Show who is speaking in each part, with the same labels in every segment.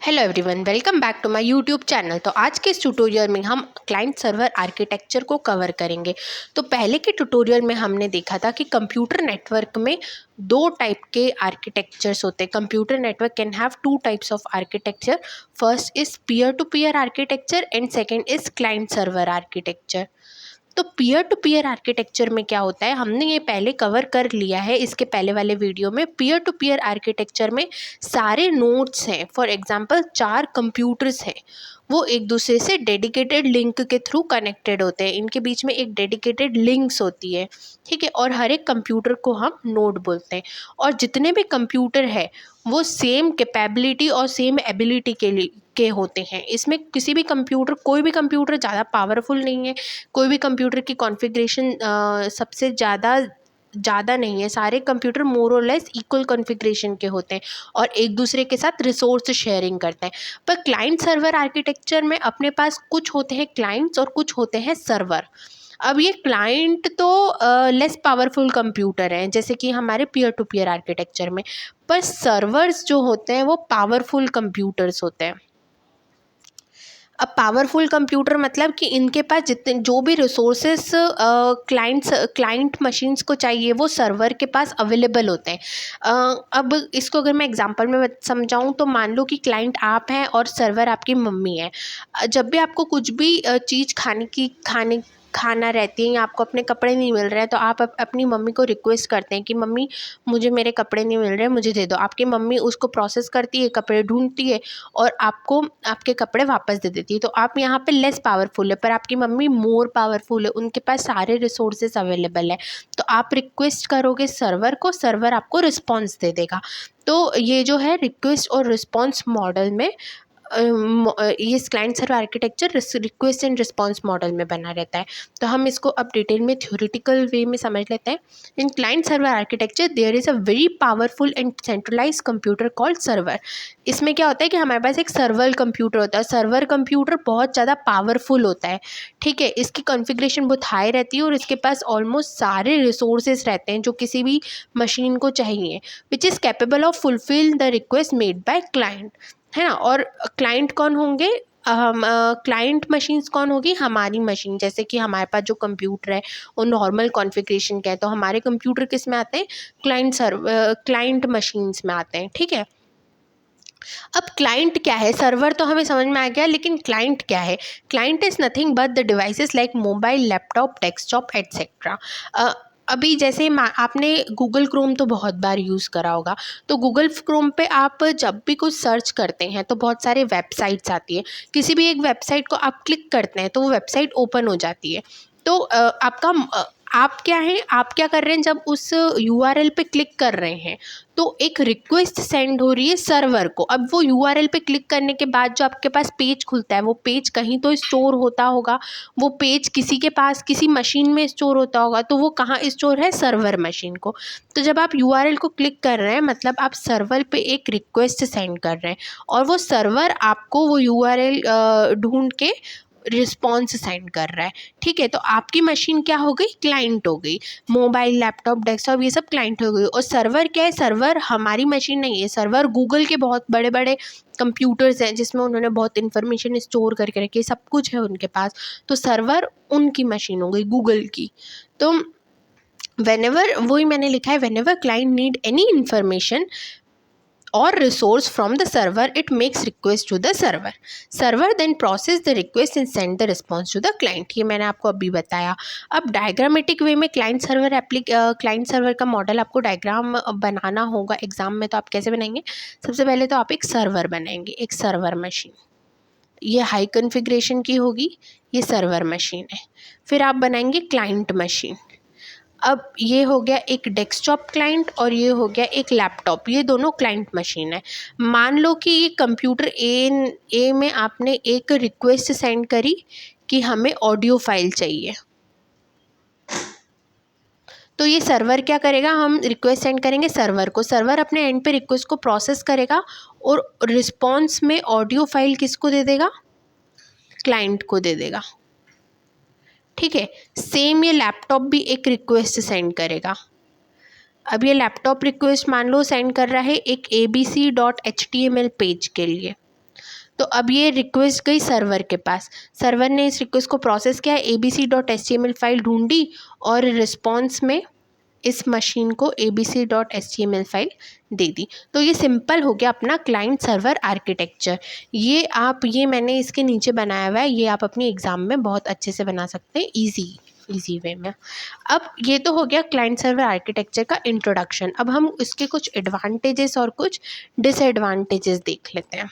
Speaker 1: Hello everyone, welcome back to my YouTube channel. तो आज के इस ट्यूटोरियल में हम क्लाइंट सर्वर आर्किटेक्चर को कवर करेंगे। तो पहले के ट्यूटोरियल में हमने देखा था कि कंप्यूटर नेटवर्क में दो टाइप के आर्किटेक्चर्स होते हैं। Computer network can have two types of architecture. First is peer to peer architecture and second is client server architecture. तो पीयर टू पीयर आर्किटेक्चर में क्या होता है, हमने ये पहले कवर कर लिया है इसके पहले वाले वीडियो में। पीयर टू पीयर आर्किटेक्चर में सारे नोड्स हैं, फॉर एग्जांपल 4 कंप्यूटर्स हैं, वो एक दूसरे से डेडिकेटेड लिंक के थ्रू कनेक्टेड होते हैं। इनके बीच में एक डेडिकेटेड लिंक्स होती है, ठीक है। और हर एक कंप्यूटर को हम नोड बोलते हैं। और जितने भी कंप्यूटर है वो सेम कैपेबिलिटी और सेम एबिलिटी के होते हैं। इसमें किसी भी कंप्यूटर, कोई भी कंप्यूटर ज़्यादा पावरफुल नहीं है, कोई भी कंप्यूटर की कॉन्फ़िगरेशन सबसे ज़्यादा नहीं है। सारे कंप्यूटर मोर और लेस इक्वल कॉन्फ़िगरेशन के होते हैं और एक दूसरे के साथ रिसोर्स शेयरिंग करते हैं। पर क्लाइंट सर्वर आर्किटेक्चर में अपने पास कुछ होते हैं क्लाइंट्स और कुछ होते हैं सर्वर। अब ये क्लाइंट तो लेस पावरफुल कंप्यूटर हैं, जैसे कि हमारे पीयर टू पीयर आर्किटेक्चर में। पर सर्वर्स जो होते हैं वो पावरफुल कंप्यूटर्स होते हैं। अब पावरफुल कंप्यूटर मतलब कि इनके पास जितने जो भी रिसोर्सेस क्लाइंट मशीन्स को चाहिए वो सर्वर के पास अवेलेबल होते हैं। अब इसको अगर मैं एग्जांपल में समझाऊं तो मान लो कि क्लाइंट आप हैं और सर्वर आपकी मम्मी है। जब भी आपको कुछ भी चीज़ खाना रहती है या आपको अपने कपड़े नहीं मिल रहे हैं तो आप अपनी मम्मी को रिक्वेस्ट करते हैं कि मम्मी मुझे मेरे कपड़े नहीं मिल रहे, मुझे दे दो। आपकी मम्मी उसको प्रोसेस करती है, कपड़े ढूंढती है और आपको आपके कपड़े वापस दे देती है। तो आप यहाँ पे लेस पावरफुल है, पर आपकी मम्मी मोर पावरफुल है, उनके पास सारे रिसोर्सेज अवेलेबल है। तो आप रिक्वेस्ट करोगे सर्वर को, सर्वर आपको रिस्पॉन्स दे देगा। तो ये जो है रिक्वेस्ट और रिस्पॉन्स मॉडल में ये client server architecture request and response model में बना रहता है। तो हम इसको अब डिटेल में थ्योरेटिकल वे में समझ लेते हैं। In client server architecture there is a very powerful and centralize computer called server. इसमें क्या होता है कि हमारे पास एक सर्वर कंप्यूटर होता है। सर्वर कंप्यूटर बहुत ज़्यादा पावरफुल होता है, ठीक है। इसकी कॉन्फ़िगरेशन बहुत हाई रहती है और इसके पास ऑलमोस्ट सारे रिसोर्सेज रहते हैं जो किसी भी मशीन को चाहिए, which is capable of fulfil the request made by client, है ना। और क्लाइंट कौन होंगे, क्लाइंट मशीन्स कौन होगी, हमारी मशीन। जैसे कि हमारे पास जो कंप्यूटर है वो नॉर्मल कॉन्फ़िगरेशन का है, तो हमारे कंप्यूटर किस में आते हैं, क्लाइंट मशीन्स में आते हैं, ठीक है। अब क्लाइंट क्या है, सर्वर तो हमें समझ में आ गया, लेकिन क्लाइंट क्या है। Client is nothing but the devices like mobile, laptop, desktop etcetera. अभी जैसे आपने गूगल क्रोम तो बहुत बार यूज़ करा होगा। तो गूगल क्रोम पे आप जब भी कुछ सर्च करते हैं तो बहुत सारे वेबसाइट्स आती है। किसी भी एक वेबसाइट को आप क्लिक करते हैं तो वो वेबसाइट ओपन हो जाती है। तो आप क्या है, आप क्या कर रहे हैं, जब उस यूआरएल पे क्लिक कर रहे हैं तो एक रिक्वेस्ट सेंड हो रही है सर्वर को। अब वो यूआरएल पे क्लिक करने के बाद जो आपके पास पेज खुलता है, वो पेज कहीं तो स्टोर होता होगा, वो पेज किसी के पास किसी मशीन में स्टोर होता होगा। तो वो कहाँ स्टोर है, सर्वर मशीन को। तो जब आप यूआरएल को क्लिक कर रहे हैं मतलब आप सर्वर पे एक रिक्वेस्ट सेंड कर रहे हैं और वो सर्वर आपको वो यूआरएल ढूंढ के रिस्पॉन्स सेंड कर रहा है, ठीक है। तो आपकी मशीन क्या हो गई, क्लाइंट हो गई। मोबाइल, लैपटॉप, डेस्कटॉप ये सब क्लाइंट हो गई। और सर्वर क्या है, सर्वर हमारी मशीन नहीं है। सर्वर गूगल के बहुत बड़े बड़े कंप्यूटर्स हैं जिसमें उन्होंने बहुत इन्फॉर्मेशन स्टोर करके रखी है, सब कुछ है उनके पास। तो सर्वर उनकी मशीन हो गई, गूगल की। तो वेनेवर, वही मैंने लिखा है, whenever client need any information or resource from the server, it makes request to the server. Server then process the request and send the response to the client। ये मैंने आपको अभी बताया। अब डायग्रामेटिक वे में क्लाइंट सर्वर का model आपको diagram बनाना होगा एग्जाम में। तो आप कैसे बनाएंगे, सबसे पहले तो आप एक सर्वर बनाएंगे, एक सर्वर मशीन। ये हाई कॉन्फ़िगरेशन की होगी, ये सर्वर मशीन है। फिर आप बनाएंगे क्लाइंट मशीन। अब ये हो गया एक डेस्कटॉप क्लाइंट और ये हो गया एक लैपटॉप, ये दोनों क्लाइंट मशीन है। मान लो कि ये कंप्यूटर ए में आपने एक रिक्वेस्ट सेंड करी कि हमें ऑडियो फाइल चाहिए। तो ये सर्वर क्या करेगा, हम रिक्वेस्ट सेंड करेंगे सर्वर को, सर्वर अपने एंड पे रिक्वेस्ट को प्रोसेस करेगा और रिस्पॉन्स में ऑडियो फाइल किसको दे देगा, क्लाइंट को दे देगा, ठीक है। सेम ये लैपटॉप भी एक रिक्वेस्ट सेंड करेगा। अब ये लैपटॉप रिक्वेस्ट मान लो सेंड कर रहा है एक abc.html पेज के लिए। तो अब ये रिक्वेस्ट गई सर्वर के पास, सर्वर ने इस रिक्वेस्ट को प्रोसेस किया, abc.html फाइल ढूंढी और रिस्पॉन्स में इस मशीन को abc.html फाइल दे दी। तो ये सिंपल हो गया अपना क्लाइंट सर्वर आर्किटेक्चर। ये मैंने इसके नीचे बनाया हुआ है, ये आप अपनी एग्ज़ाम में बहुत अच्छे से बना सकते हैं ईजी वे में। अब ये तो हो गया क्लाइंट सर्वर आर्किटेक्चर का इंट्रोडक्शन। अब हम इसके कुछ एडवांटेजेस और कुछ डिसएडवांटेजेस देख लेते हैं।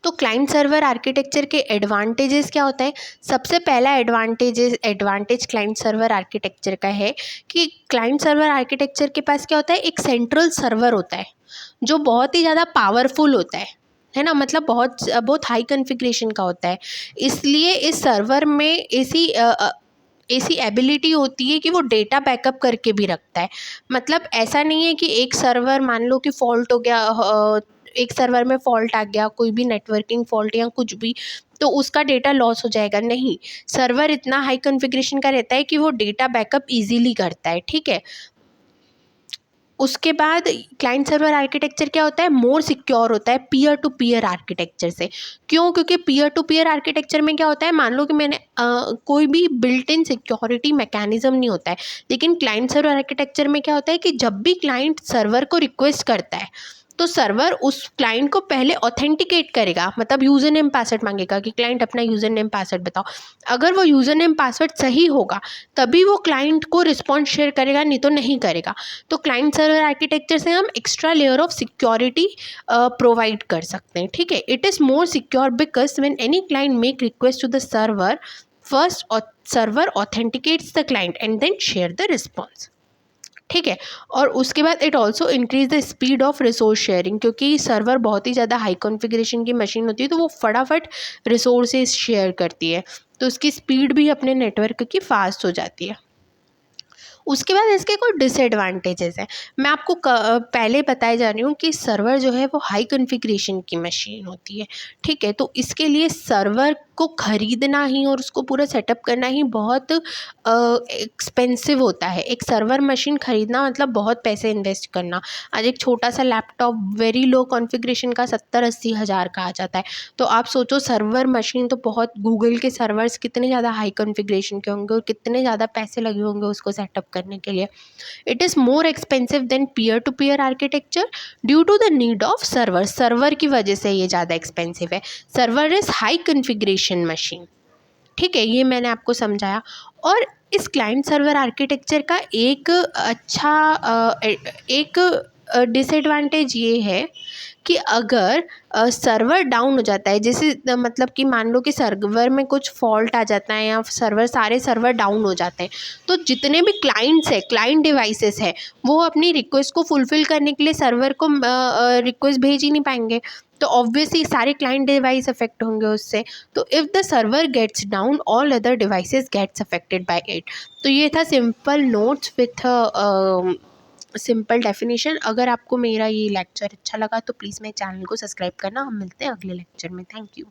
Speaker 1: तो क्लाइंट सर्वर आर्किटेक्चर के एडवांटेजेस क्या होता है? सबसे पहला एडवांटेज क्लाइंट सर्वर आर्किटेक्चर का है कि क्लाइंट सर्वर आर्किटेक्चर के पास क्या होता है, एक सेंट्रल सर्वर होता है जो बहुत ही ज़्यादा पावरफुल होता है ना, मतलब बहुत हाई कॉन्फ़िगरेशन का होता है। इसलिए इस सर्वर में ऐसी एबिलिटी होती है कि वो डेटा बैकअप करके भी रखता है। मतलब ऐसा नहीं है कि एक सर्वर मान लो कि फॉल्ट हो गया, एक सर्वर में फॉल्ट आ गया, कोई भी नेटवर्किंग फॉल्ट या कुछ भी, तो उसका डेटा लॉस हो जाएगा, नहीं। सर्वर इतना हाई कॉन्फ़िगरेशन का रहता है कि वो डेटा बैकअप ईजिली करता है, ठीक है। उसके बाद क्लाइंट सर्वर आर्किटेक्चर क्या होता है, मोर सिक्योर होता है पीयर टू पीयर आर्किटेक्चर से। क्यों? क्योंकि पीयर टू पीयर आर्किटेक्चर में क्या होता है, मान लो कि मैंने कोई भी बिल्ट इन सिक्योरिटी मैकेनिज्म नहीं होता है, लेकिन क्लाइंट सर्वर आर्किटेक्चर में क्या होता है कि जब भी क्लाइंट सर्वर को रिक्वेस्ट करता है तो सर्वर उस क्लाइंट को पहले ऑथेंटिकेट करेगा, मतलब यूज़र नेम पासवर्ड मांगेगा कि क्लाइंट अपना यूज़र नेम पासवर्ड बताओ। अगर वो यूज़र नेम पासवर्ड सही होगा तभी वो क्लाइंट को रिस्पॉन्स शेयर करेगा, नहीं तो नहीं करेगा। तो क्लाइंट सर्वर आर्किटेक्चर से हम extra layer of security provide कर सकते हैं, ठीक है। It is more secure because when any client make request to the server, first server authenticates the client and then share the response, ठीक है। और उसके बाद it also increase the speed of resource sharing, क्योंकि server बहुत ही ज़्यादा high configuration की मशीन होती है तो वो फटाफट रिसोर्सेज शेयर करती है, तो उसकी स्पीड भी अपने नेटवर्क की फास्ट हो जाती है। उसके बाद इसके कुछ डिसएडवांटेजेस हैं। मैं आपको पहले बताए जा रही हूँ कि सर्वर जो है वो हाई कॉन्फ़िगरेशन की मशीन होती है, ठीक है। तो इसके लिए सर्वर को ख़रीदना ही और उसको पूरा सेटअप करना ही बहुत एक्सपेंसिव होता है। एक सर्वर मशीन ख़रीदना मतलब बहुत पैसे इन्वेस्ट करना। आज एक छोटा सा लैपटॉप वेरी लो कॉन्फ़िगरेशन का 70-80 हज़ार का आ जाता है। तो आप सोचो सर्वर मशीन तो बहुत, गूगल के सर्वर्स कितने ज़्यादा हाई कॉन्फ़िगरेशन के होंगे और कितने ज़्यादा पैसे लगे होंगे उसको सेटअप करने के लिए। It is more expensive than peer to peer architecture due to the need of server की वजह से ये ज़्यादा एक्सपेंसिव है। Server is high configuration machine, ठीक है, ये मैंने आपको समझाया। और इस क्लाइंट सर्वर आर्किटेक्चर का एक डिसएडवांटेज ये है कि अगर सर्वर डाउन हो जाता है, जैसे मतलब कि मान लो कि सर्वर में कुछ फॉल्ट आ जाता है या सारे सर्वर डाउन हो जाते हैं, तो जितने भी क्लाइंट्स हैं, क्लाइंट डिवाइसेस हैं, वो अपनी रिक्वेस्ट को फुलफ़िल करने के लिए सर्वर को रिक्वेस्ट भेज ही नहीं पाएंगे, तो ऑब्वियसली सारे क्लाइंट डिवाइस अफेक्ट होंगे उससे। तो if the server gets down all other devices gets affected by it. तो ये था simple notes with simple definition. अगर आपको मेरा ये लेक्चर अच्छा लगा तो प्लीज़ मेरे चैनल को सब्सक्राइब करना। हम मिलते हैं अगले लेक्चर में। Thank you.